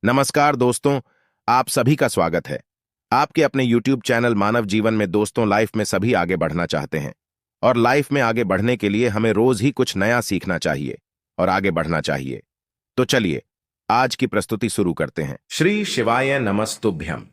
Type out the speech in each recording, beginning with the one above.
नमस्कार दोस्तों, आप सभी का स्वागत है। आपके अपने YouTube चैनल मानव जीवन में दोस्तों लाइफ में सभी आगे बढ़ना चाहते हैं और लाइफ में आगे बढ़ने के लिए हमें रोज ही कुछ नया सीखना चाहिए और आगे बढ़ना चाहिए। तो चलिए आज की प्रस्तुति शुरू करते हैं। श्री शिवाय नमस्तुभ्यम।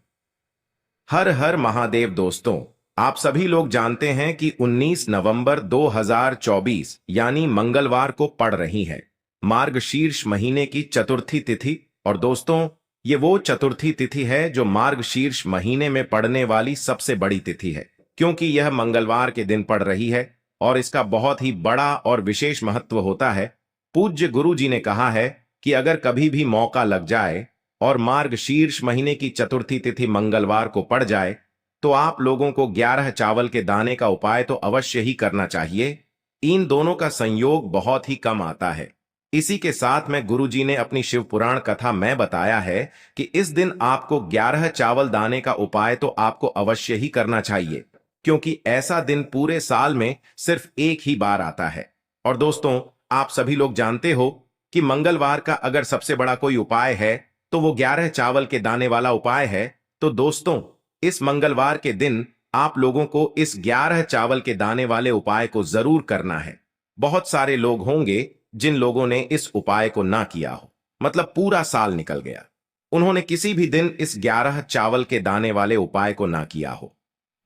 हर हर महादेव। दोस्तों, आप सभी लोग जानते हैं कि 19 नवंबर 2024 यानी मंगलवार को पड़ रही है मार्गशीर्ष महीने की चतुर्थी तिथि। और दोस्तों, ये वो चतुर्थी तिथि है जो मार्गशीर्ष महीने में पड़ने वाली सबसे बड़ी तिथि है, क्योंकि यह मंगलवार के दिन पड़ रही है और इसका बहुत ही बड़ा और विशेष महत्व होता है। पूज्य गुरु जी ने कहा है कि अगर कभी भी मौका लग जाए और मार्गशीर्ष महीने की चतुर्थी तिथि मंगलवार को पड़ जाए तो आप लोगों को 11 चावल के दाने का उपाय तो अवश्य ही करना चाहिए। इन दोनों का संयोग बहुत ही कम आता है। इसी के साथ में गुरुजी ने अपनी शिव पुराण कथा में बताया है कि इस दिन आपको 11 चावल दाने का उपाय तो आपको अवश्य ही करना चाहिए, क्योंकि ऐसा दिन पूरे साल में सिर्फ एक ही बार आता है। और दोस्तों, आप सभी लोग जानते हो कि मंगलवार का अगर सबसे बड़ा कोई उपाय है तो वो 11 चावल के दाने वाला उपाय है। तो दोस्तों, इस मंगलवार के दिन आप लोगों को इस 11 चावल के दाने वाले उपाय को जरूर करना है। बहुत सारे लोग होंगे जिन लोगों ने इस उपाय को ना किया हो, मतलब पूरा साल निकल गया, उन्होंने किसी भी दिन इस 11 चावल के दाने वाले उपाय को ना किया हो।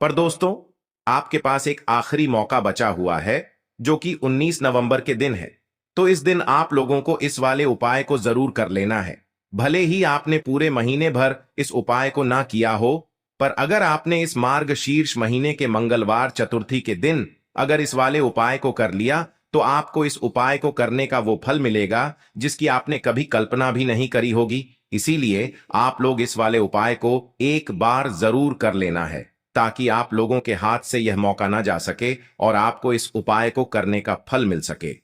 पर दोस्तों, आपके पास एक आखिरी मौका बचा हुआ है जो कि 19 नवंबर के दिन है। तो इस दिन आप लोगों को इस वाले उपाय को जरूर कर लेना है। भले ही आपने पूरे महीने भर इस उपाय को ना किया हो, पर अगर आपने इस मार्गशीर्ष महीने के मंगलवार चतुर्थी के दिन अगर इस वाले उपाय को कर लिया तो आपको इस उपाय को करने का वो फल मिलेगा जिसकी आपने कभी कल्पना भी नहीं करी होगी। इसीलिए आप लोग इस वाले उपाय को एक बार जरूर कर लेना है, ताकि आप लोगों के हाथ से यह मौका ना जा सके और आपको इस उपाय को करने का फल मिल सके।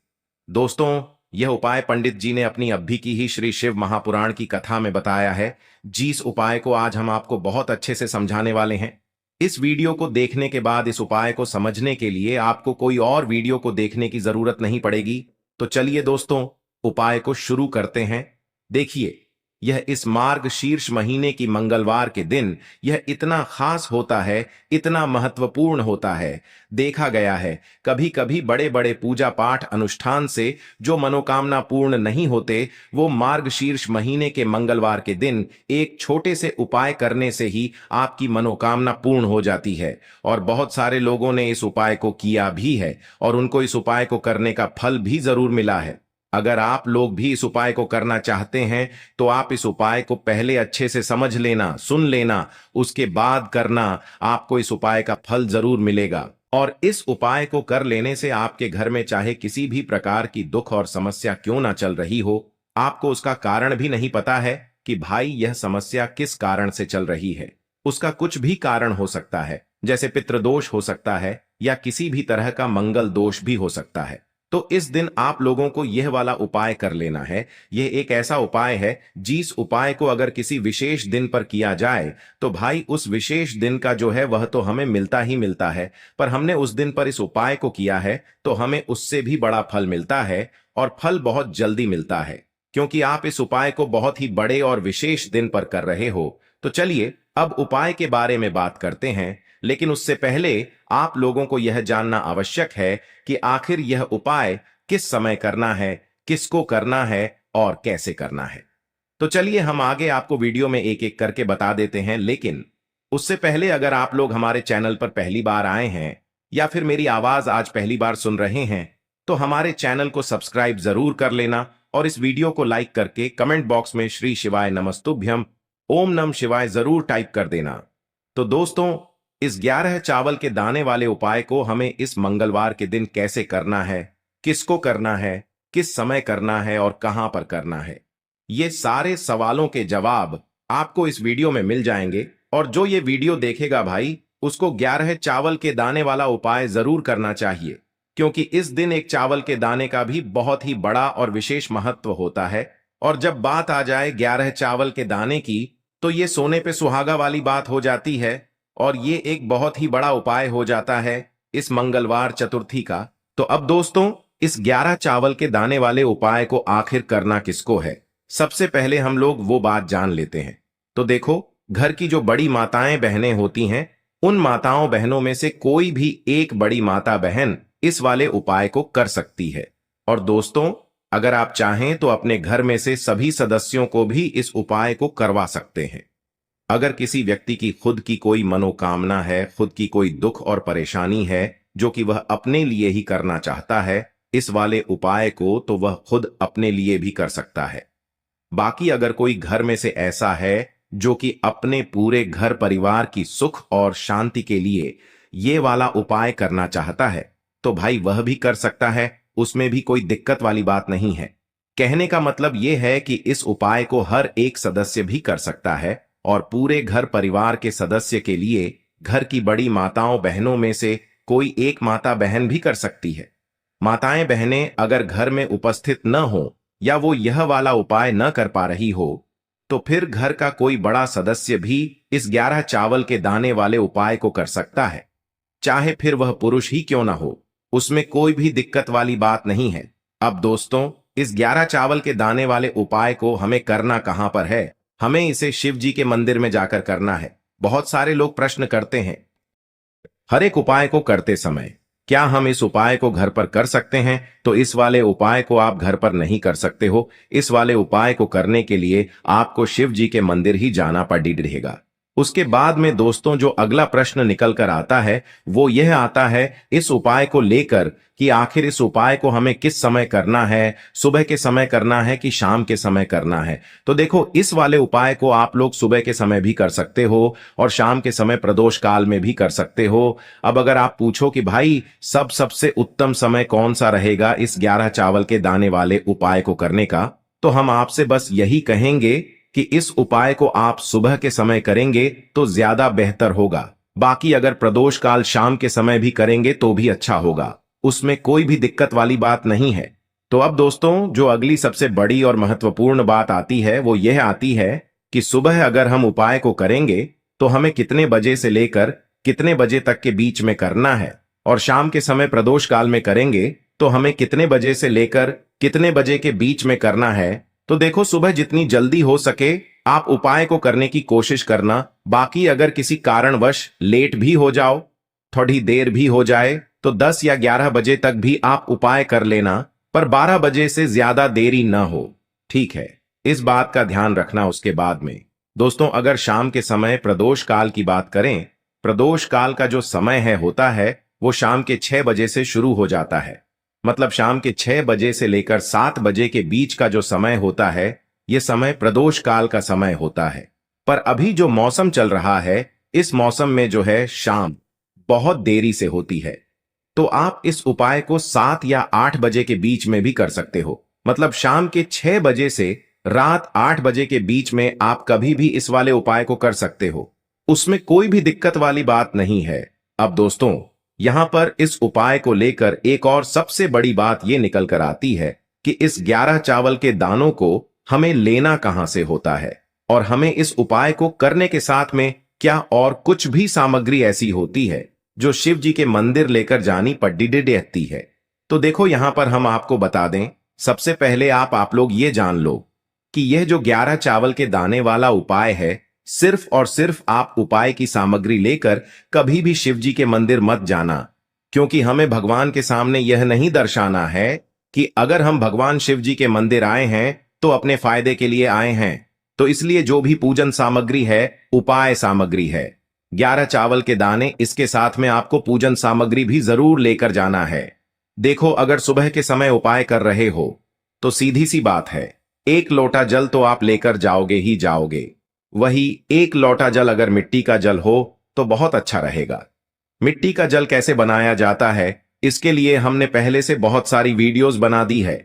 दोस्तों, यह उपाय पंडित जी ने अपनी अभी की ही श्री शिव महापुराण की कथा में बताया है, जिस उपाय को आज हम आपको बहुत अच्छे से समझाने वाले हैं। इस वीडियो को देखने के बाद इस उपाय को समझने के लिए आपको कोई और वीडियो को देखने की जरूरत नहीं पड़ेगी। तो चलिए दोस्तों, उपाय को शुरू करते हैं। देखिए, यह इस मार्गशीर्ष महीने की मंगलवार के दिन यह इतना खास होता है, इतना महत्वपूर्ण होता है। देखा गया है कभी कभी बड़े बड़े पूजा पाठ अनुष्ठान से जो मनोकामना पूर्ण नहीं होते, वो मार्गशीर्ष महीने के मंगलवार के दिन एक छोटे से उपाय करने से ही आपकी मनोकामना पूर्ण हो जाती है। और बहुत सारे लोगों ने इस उपाय को किया भी है और उनको इस उपाय को करने का फल भी जरूर मिला है। अगर आप लोग भी इस उपाय को करना चाहते हैं तो आप इस उपाय को पहले अच्छे से समझ लेना, सुन लेना, उसके बाद करना। आपको इस उपाय का फल जरूर मिलेगा। और इस उपाय को कर लेने से आपके घर में चाहे किसी भी प्रकार की दुख और समस्या क्यों ना चल रही हो, आपको उसका कारण भी नहीं पता है कि भाई यह समस्या किस कारण से चल रही है। उसका कुछ भी कारण हो सकता है, जैसे पितृदोष हो सकता है या किसी भी तरह का मंगल दोष भी हो सकता है। तो इस दिन आप लोगों को यह वाला उपाय कर लेना है। यह एक ऐसा उपाय है जिस उपाय को अगर किसी विशेष दिन पर किया जाए तो भाई उस विशेष दिन का जो है वह तो हमें मिलता ही मिलता है, पर हमने उस दिन पर इस उपाय को किया है तो हमें उससे भी बड़ा फल मिलता है और फल बहुत जल्दी मिलता है, क्योंकि आप इस उपाय को बहुत ही बड़े और विशेष दिन पर कर रहे हो। तो चलिए अब उपाय के बारे में बात करते हैं, लेकिन उससे पहले आप लोगों को यह जानना आवश्यक है कि आखिर यह उपाय किस समय करना है, किसको करना है और कैसे करना है। तो चलिए हम आगे आपको वीडियो में एक एक करके बता देते हैं, लेकिन उससे पहले अगर आप लोग हमारे चैनल पर पहली बार आए हैं या फिर मेरी आवाज आज पहली बार सुन रहे हैं तो हमारे चैनल को सब्सक्राइब जरूर कर लेना और इस वीडियो को लाइक करके कमेंट बॉक्स में श्री शिवाय नमस्तुभ्यम, ओम नमः शिवाय जरूर टाइप कर देना। तो दोस्तों, इस 11 चावल के दाने वाले उपाय को हमें इस मंगलवार के दिन कैसे करना है, किसको करना है, किस समय करना है और कहां पर करना है, ये सारे सवालों के जवाब आपको इस वीडियो में मिल जाएंगे। और जो ये वीडियो देखेगा भाई, उसको 11 चावल के दाने वाला उपाय जरूर करना चाहिए, क्योंकि इस दिन एक चावल के दाने का भी बहुत ही बड़ा और विशेष महत्व होता है। और जब बात आ जाए 11 चावल के दाने की, तो ये सोने पे सुहागा वाली बात हो जाती है और ये एक बहुत ही बड़ा उपाय हो जाता है इस मंगलवार चतुर्थी का। तो अब दोस्तों, इस 11 चावल के दाने वाले उपाय को आखिर करना किसको है, सबसे पहले हम लोग वो बात जान लेते हैं। तो देखो, घर की जो बड़ी माताएं बहनें होती हैं, उन माताओं बहनों में से कोई भी एक बड़ी माता बहन इस वाले उपाय को कर सकती है। और दोस्तों, अगर आप चाहें तो अपने घर में से सभी सदस्यों को भी इस उपाय को करवा सकते हैं। अगर किसी व्यक्ति की खुद की कोई मनोकामना है, खुद की कोई दुख और परेशानी है जो कि वह अपने लिए ही करना चाहता है इस वाले उपाय को, तो वह खुद अपने लिए भी कर सकता है। बाकी अगर कोई घर में से ऐसा है जो कि अपने पूरे घर परिवार की सुख और शांति के लिए ये वाला उपाय करना चाहता है, तो भाई वह भी कर सकता है, उसमें भी कोई दिक्कत वाली बात नहीं है। कहने का मतलब यह है कि इस उपाय को हर एक सदस्य भी कर सकता है और पूरे घर परिवार के सदस्य के लिए घर की बड़ी माताओं बहनों में से कोई एक माता बहन भी कर सकती है। माताएं बहनें अगर घर में उपस्थित न हो या वो यह वाला उपाय न कर पा रही हो, तो फिर घर का कोई बड़ा सदस्य भी इस 11 चावल के दाने वाले उपाय को कर सकता है, चाहे फिर वह पुरुष ही क्यों ना हो, उसमें कोई भी दिक्कत वाली बात नहीं है। अब दोस्तों, इस 11 चावल के दाने वाले उपाय को हमें करना कहां पर है? हमें इसे शिव जी के मंदिर में जाकर करना है। बहुत सारे लोग प्रश्न करते हैं हर एक उपाय को करते समय, क्या हम इस उपाय को घर पर कर सकते हैं? तो इस वाले उपाय को आप घर पर नहीं कर सकते हो। इस वाले उपाय को करने के लिए आपको शिव जी के मंदिर ही जाना पड़ेगा। उसके बाद में दोस्तों, जो अगला प्रश्न निकल कर आता है वो यह आता है इस उपाय को लेकर कि आखिर इस उपाय को हमें किस समय करना है, सुबह के समय करना है कि शाम के समय करना है। तो देखो, इस वाले उपाय को आप लोग सुबह के समय भी कर सकते हो और शाम के समय प्रदोष काल में भी कर सकते हो। अब अगर आप पूछो कि भाई सबसे उत्तम समय कौन सा रहेगा इस 11 चावल के दाने वाले उपाय को करने का, तो हम आपसे बस यही कहेंगे कि इस उपाय को आप सुबह के समय करेंगे तो ज्यादा बेहतर होगा। बाकी अगर प्रदोष काल शाम के समय भी करेंगे तो भी अच्छा होगा, उसमें कोई भी दिक्कत वाली बात नहीं है। तो अब दोस्तों, जो अगली सबसे बड़ी और महत्वपूर्ण बात आती है वो यह आती है कि सुबह अगर हम उपाय को करेंगे तो हमें कितने बजे से लेकर कितने बजे तक के बीच में करना है, और शाम के समय प्रदोष काल में करेंगे तो हमें कितने बजे से लेकर कितने बजे के बीच में करना है। तो देखो, सुबह जितनी जल्दी हो सके आप उपाय को करने की कोशिश करना। बाकी अगर किसी कारणवश लेट भी हो जाओ, थोड़ी देर भी हो जाए, तो 10 या 11 बजे तक भी आप उपाय कर लेना, पर 12 बजे से ज्यादा देरी न हो। ठीक है, इस बात का ध्यान रखना। उसके बाद में दोस्तों, अगर शाम के समय प्रदोष काल की बात करें, प्रदोष काल का जो समय है होता है वो शाम के 6 बजे से शुरू हो जाता है। मतलब शाम के 6 बजे से लेकर 7 बजे के बीच का जो समय होता है, यह समय प्रदोष काल का समय होता है। पर अभी जो मौसम चल रहा है, इस मौसम में जो है शाम बहुत देरी से होती है। तो आप इस उपाय को 7 या 8 बजे के बीच में भी कर सकते हो। मतलब शाम के 6 बजे से रात 8 बजे के बीच में आप कभी भी इस वाले उपाय को कर सकते हो, उसमें कोई भी दिक्कत वाली बात नहीं है। अब दोस्तों, यहां पर इस उपाय को लेकर एक और सबसे बड़ी बात यह निकल कर आती है कि इस 11 चावल के दानों को हमें लेना कहां से होता है, और हमें इस उपाय को करने के साथ में क्या और कुछ भी सामग्री ऐसी होती है जो शिव जी के मंदिर लेकर जानी पड़ती है। तो देखो, यहां पर हम आपको बता दें, सबसे पहले आप लोग ये जान लो कि यह जो 11 चावल के दाने वाला उपाय है, सिर्फ और सिर्फ आप उपाय की सामग्री लेकर कभी भी शिव जी के मंदिर मत जाना, क्योंकि हमें भगवान के सामने यह नहीं दर्शाना है कि अगर हम भगवान शिव जी के मंदिर आए हैं तो अपने फायदे के लिए आए हैं। तो इसलिए जो भी पूजन सामग्री है उपाय सामग्री है। 11 चावल के दाने, इसके साथ में आपको पूजन सामग्री भी जरूर लेकर जाना है। देखो, अगर सुबह के समय उपाय कर रहे हो तो सीधी सी बात है, 1 लोटा जल तो आप लेकर जाओगे ही जाओगे। वही 1 लोटा जल अगर मिट्टी का जल हो तो बहुत अच्छा रहेगा। मिट्टी का जल कैसे बनाया जाता है, इसके लिए हमने पहले से बहुत सारी वीडियोस बना दी है।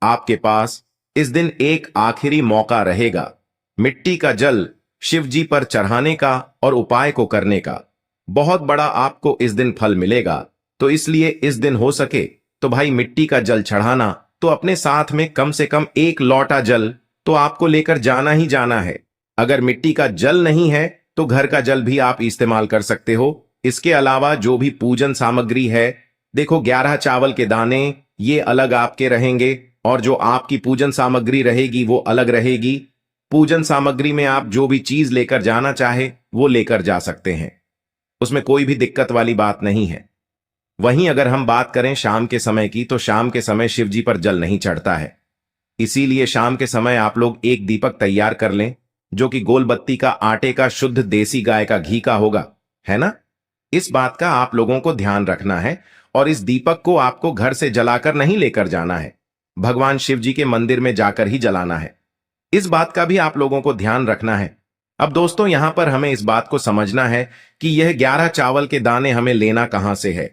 आपके पास इस दिन एक आखिरी मौका रहेगा मिट्टी का जल शिव जी पर चढ़ाने का और उपाय को करने का। बहुत बड़ा आपको इस दिन फल मिलेगा। तो इसलिए इस दिन हो सके तो भाई मिट्टी का जल चढ़ाना, तो अपने साथ में कम से कम 1 लोटा जल तो आपको लेकर जाना ही जाना है। अगर मिट्टी का जल नहीं है तो घर का जल भी आप इस्तेमाल कर सकते हो। इसके अलावा जो भी पूजन सामग्री है, देखो 11 चावल के दाने ये अलग आपके रहेंगे, और जो आपकी पूजन सामग्री रहेगी वो अलग रहेगी। पूजन सामग्री में आप जो भी चीज लेकर जाना चाहे वो लेकर जा सकते हैं, उसमें कोई भी दिक्कत वाली बात नहीं है। वहीं अगर हम बात करें शाम के समय की, तो शाम के समय शिव जी पर जल नहीं चढ़ता है, इसीलिए शाम के समय आप लोग एक दीपक तैयार कर लें, जो कि गोल बत्ती का, आटे का, शुद्ध देसी गाय का घी का होगा, है ना। इस बात का आप लोगों को ध्यान रखना है, और इस दीपक को आपको घर से जलाकर नहीं लेकर जाना है, भगवान शिव जी के मंदिर में जाकर ही जलाना है। इस बात का भी आप लोगों को ध्यान रखना है। अब दोस्तों, यहां पर हमें इस बात को समझना है कि यह 11 चावल के दाने हमें लेना कहां से है।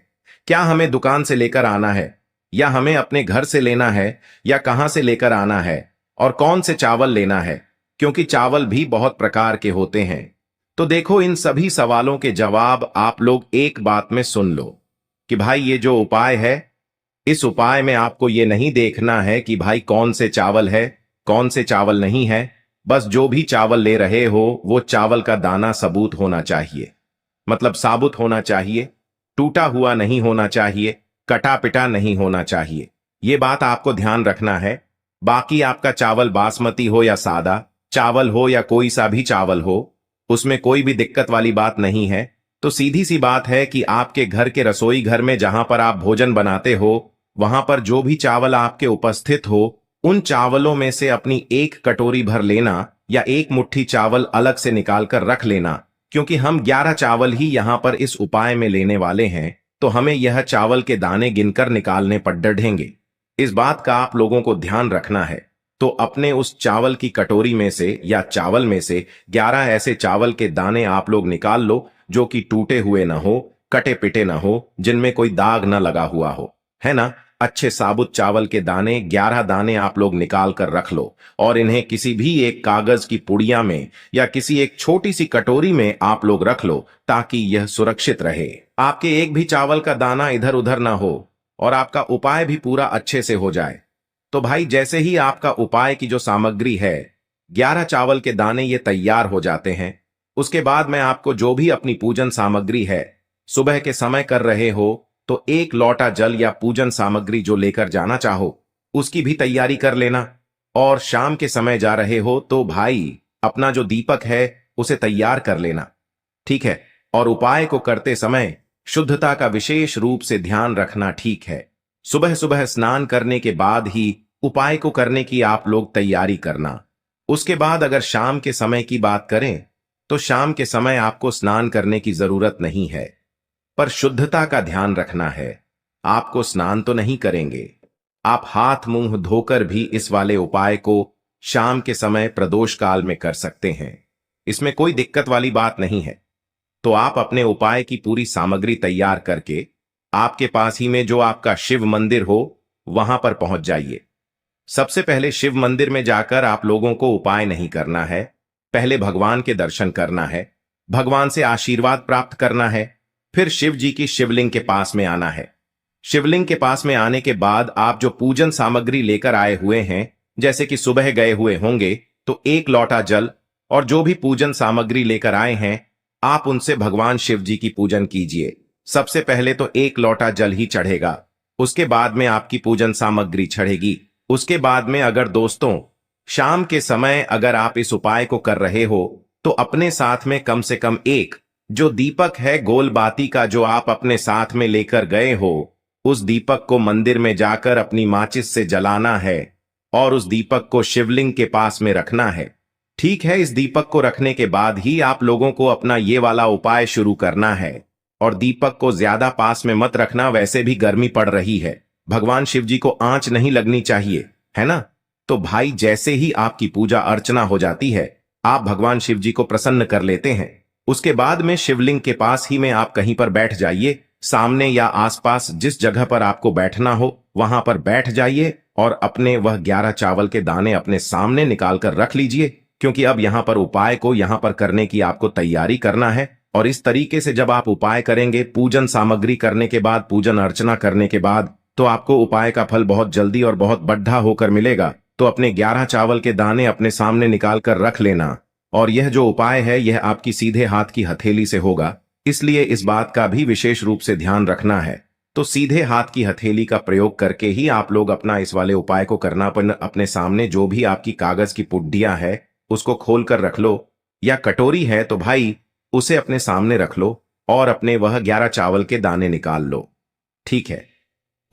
क्या हमें दुकान से लेकर आना है, या हमें अपने घर से लेना है, या कहां से लेकर आना है, और कौन से चावल लेना है, क्योंकि चावल भी बहुत प्रकार के होते हैं। तो देखो, इन सभी सवालों के जवाब आप लोग एक बात में सुन लो कि भाई ये जो उपाय है, इस उपाय में आपको ये नहीं देखना है कि भाई कौन से चावल है, कौन से चावल नहीं है। बस जो भी चावल ले रहे हो वो चावल का दाना सबूत होना चाहिए, मतलब साबुत होना चाहिए, टूटा हुआ नहीं होना चाहिए, कटा पिटा नहीं होना चाहिए। ये बात आपको ध्यान रखना है। बाकी आपका चावल बासमती हो या सादा चावल हो या कोई सा भी चावल हो, उसमें कोई भी दिक्कत वाली बात नहीं है। तो सीधी सी बात है कि आपके घर के रसोई घर में जहां पर आप भोजन बनाते हो, वहां पर जो भी चावल आपके उपस्थित हो, उन चावलों में से अपनी एक कटोरी भर लेना, या एक मुट्ठी चावल अलग से निकाल कर रख लेना, क्योंकि हम 11 चावल ही यहां पर इस उपाय में लेने वाले हैं, तो हमें यह चावल के दाने गिनकर निकालने पर डढ़ेंगे। इस बात का आप लोगों को ध्यान रखना है। तो अपने उस चावल की कटोरी में से या चावल में से 11 ऐसे चावल के दाने आप लोग निकाल लो, जो कि टूटे हुए ना हो, कटे पिटे ना हो, जिनमें कोई दाग ना लगा हुआ हो, है ना। अच्छे साबुत चावल के दाने 11 दाने आप लोग निकाल कर रख लो, और इन्हें किसी भी एक कागज की पुड़िया में या किसी एक छोटी सी कटोरी में आप लोग रख लो, ताकि यह सुरक्षित रहे, आपके एक भी चावल का दाना इधर उधर ना हो, और आपका उपाय भी पूरा अच्छे से हो जाए। तो भाई, जैसे ही आपका उपाय की जो सामग्री है, 11 चावल के दाने ये तैयार हो जाते हैं, उसके बाद मैं आपको जो भी अपनी पूजन सामग्री है, सुबह के समय कर रहे हो तो एक लोटा जल या पूजन सामग्री जो लेकर जाना चाहो उसकी भी तैयारी कर लेना। और शाम के समय जा रहे हो तो भाई अपना जो दीपक है उसे तैयार कर लेना, ठीक है। और उपाय को करते समय शुद्धता का विशेष रूप से ध्यान रखना, ठीक है। सुबह सुबह स्नान करने के बाद ही उपाय को करने की आप लोग तैयारी करना। उसके बाद अगर शाम के समय की बात करें, तो शाम के समय आपको स्नान करने की जरूरत नहीं है, पर शुद्धता का ध्यान रखना है। आपको स्नान तो नहीं करेंगे, आप हाथ मुंह धोकर भी इस वाले उपाय को शाम के समय प्रदोष काल में कर सकते हैं, इसमें कोई दिक्कत वाली बात नहीं है। तो आप अपने उपाय की पूरी सामग्री तैयार करके आपके पास ही में जो आपका शिव मंदिर हो वहां पर पहुंच जाइए। सबसे पहले शिव मंदिर में जाकर आप लोगों को उपाय नहीं करना है, पहले भगवान के दर्शन करना है, भगवान से आशीर्वाद प्राप्त करना है, फिर शिव जी की शिवलिंग के पास में आना है। शिवलिंग के पास में आने के बाद आप जो पूजन सामग्री लेकर आए हुए हैं, जैसे कि सुबह गए हुए होंगे तो एक लोटा जल, और जो भी पूजन सामग्री लेकर आए हैं आप उनसे भगवान शिव जी की पूजन कीजिए। सबसे पहले तो एक लोटा जल ही चढ़ेगा, उसके बाद में आपकी पूजन सामग्री चढ़ेगी। उसके बाद में अगर दोस्तों शाम के समय अगर आप इस उपाय को कर रहे हो, तो अपने साथ में कम से कम एक जो दीपक है गोल बाती का, जो आप अपने साथ में लेकर गए हो, उस दीपक को मंदिर में जाकर अपनी माचिस से जलाना है, और उस दीपक को शिवलिंग के पास में रखना है, ठीक है। इस दीपक को रखने के बाद ही आप लोगों को अपना ये वाला उपाय शुरू करना है। और दीपक को ज्यादा पास में मत रखना, वैसे भी गर्मी पड़ रही है, भगवान शिव जी को आंच नहीं लगनी चाहिए, है ना। तो भाई, जैसे ही आपकी पूजा अर्चना हो जाती है, आप भगवान शिव जी को प्रसन्न कर लेते हैं, उसके बाद में शिवलिंग के पास ही में आप कहीं पर बैठ जाइए, सामने या आसपास जिस जगह पर आपको बैठना हो वहां पर बैठ जाइए, और अपने वह 11 चावल के दाने अपने सामने निकाल कर रख लीजिए, क्योंकि अब यहां पर उपाय को यहां पर करने की आपको तैयारी करना है। और इस तरीके से जब आप उपाय करेंगे, पूजन सामग्री करने के बाद, पूजन अर्चना करने के बाद, तो आपको उपाय का फल बहुत जल्दी और बहुत बढ़ा होकर मिलेगा। तो अपने 11 चावल के दाने अपने सामने निकाल कर रख लेना। और यह जो उपाय है यह आपकी सीधे हाथ की हथेली से होगा, इसलिए इस बात का भी विशेष रूप से ध्यान रखना है। तो सीधे हाथ की हथेली का प्रयोग करके ही आप लोग अपना इस वाले उपाय को करना। पर अपने सामने जो भी आपकी कागज की पुड्डियां है उसको खोल कर रख लो, या कटोरी है तो भाई उसे अपने सामने रख लो और अपने वह 11 चावल के दाने निकाल लो। ठीक है।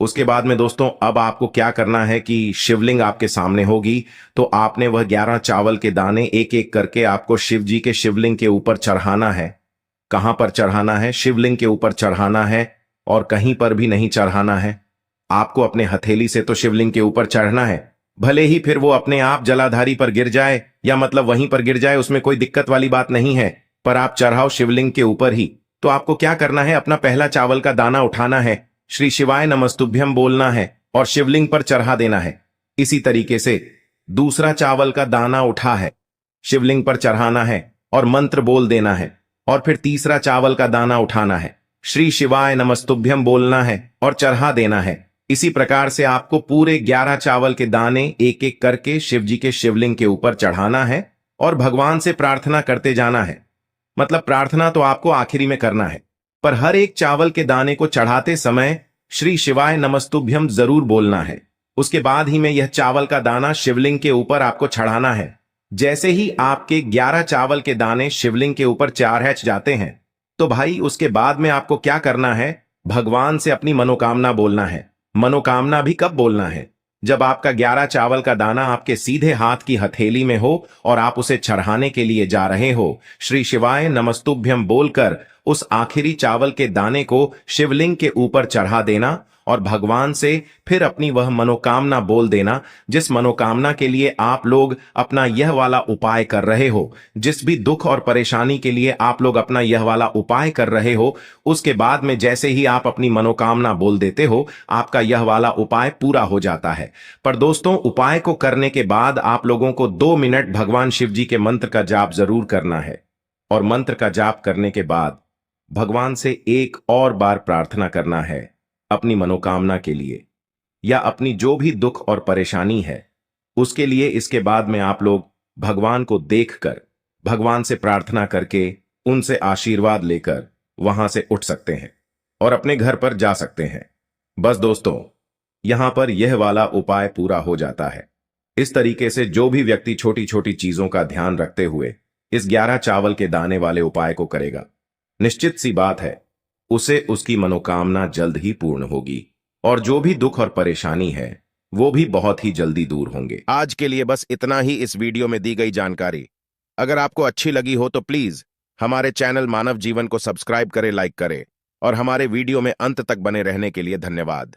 उसके बाद में दोस्तों अब आपको क्या करना है कि शिवलिंग आपके सामने होगी, तो आपने वह 11 चावल के दाने एक एक करके आपको शिव जी के शिवलिंग के ऊपर चढ़ाना है। कहां पर चढ़ाना है? शिवलिंग के ऊपर चढ़ाना है, और कहीं पर भी नहीं चढ़ाना है। आपको अपने हथेली से तो शिवलिंग के ऊपर चढ़ना है, भले ही फिर वो अपने आप जलाधारी पर गिर जाए या मतलब वहीं पर गिर जाए, उसमें कोई दिक्कत वाली बात नहीं है, पर आप चढ़ाओ शिवलिंग के ऊपर ही। तो आपको क्या करना है, अपना पहला चावल का दाना उठाना है, श्री शिवाय नमस्तुभ्यम बोलना है और शिवलिंग पर चढ़ा देना है। इसी तरीके से दूसरा चावल का दाना उठा है, शिवलिंग पर चढ़ाना है और मंत्र बोल देना है। और फिर तीसरा चावल का दाना उठाना है, श्री शिवाय नमस्तुभ्यम बोलना है और चढ़ा देना है। इसी प्रकार से आपको पूरे 11 चावल के दाने एक एक करके शिव जी के शिवलिंग के ऊपर चढ़ाना है और भगवान से प्रार्थना करते जाना है। मतलब प्रार्थना तो आपको आखिरी में करना है, पर हर एक चावल के दाने को चढ़ाते समय श्री शिवाय नमस्तुभ्यम जरूर बोलना है। उसके बाद ही में यह चावल का दाना शिवलिंग के ऊपर आपको चढ़ाना है। जैसे ही आपके 11 चावल के दाने शिवलिंग के ऊपर चढ़ जाते हैं, तो भाई उसके बाद में आपको क्या करना है, भगवान से अपनी मनोकामना बोलना है। मनोकामना भी कब बोलना है? जब आपका 11 चावल का दाना आपके सीधे हाथ की हथेली में हो और आप उसे चढ़ाने के लिए जा रहे हो। श्री शिवाय नमस्तुभ्यम बोलकर उस आखिरी चावल के दाने को शिवलिंग के ऊपर चढ़ा देना और भगवान से फिर अपनी वह मनोकामना बोल देना, जिस मनोकामना के लिए आप लोग अपना यह वाला उपाय कर रहे हो। जिस भी दुख और परेशानी के लिए आप लोग अपना यह वाला उपाय कर रहे हो, उसके बाद में जैसे ही आप अपनी मनोकामना बोल देते हो, आपका यह वाला उपाय पूरा हो जाता है। पर दोस्तों, उपाय को करने के बाद आप लोगों को 2 मिनट भगवान शिव जी के मंत्र का जाप जरूर करना है, और मंत्र का जाप करने के बाद भगवान से एक और बार प्रार्थना करना है अपनी मनोकामना के लिए, या अपनी जो भी दुख और परेशानी है उसके लिए। इसके बाद में आप लोग भगवान को देखकर, भगवान से प्रार्थना करके, उनसे आशीर्वाद लेकर वहां से उठ सकते हैं और अपने घर पर जा सकते हैं। बस दोस्तों, यहां पर यह वाला उपाय पूरा हो जाता है। इस तरीके से जो भी व्यक्ति छोटी छोटी चीजों का ध्यान रखते हुए इस 11 चावल के दाने वाले उपाय को करेगा, निश्चित सी बात है उसे उसकी मनोकामना जल्द ही पूर्ण होगी, और जो भी दुख और परेशानी है वो भी बहुत ही जल्दी दूर होंगे। आज के लिए बस इतना ही इस वीडियो में दी गई जानकारी। अगर आपको अच्छी लगी हो तो प्लीज हमारे चैनल मानव जीवन को सब्सक्राइब करें, लाइक करें, और हमारे वीडियो में अंत तक बने रहने के लिए धन्यवाद।